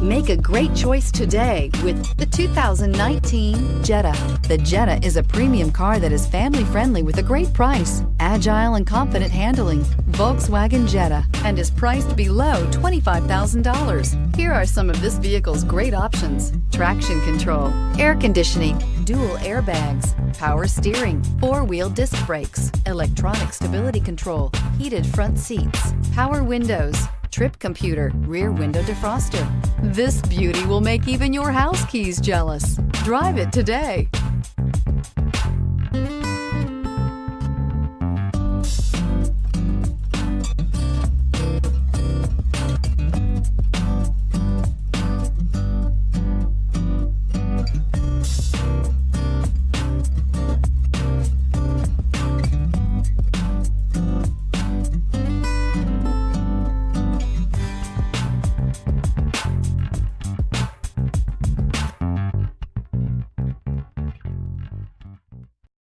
Make a great choice today with the 2019 Jetta. The Jetta is a premium car that is family-friendly with a great price, agile and confident handling. Volkswagen Jetta, and is priced below $25,000. Here are some of this vehicle's great options: traction control, air conditioning, dual airbags, power steering, four-wheel disc brakes, electronic stability control, heated front seats, power windows, trip computer, rear window defroster. This beauty will make even your house keys jealous. Drive it today.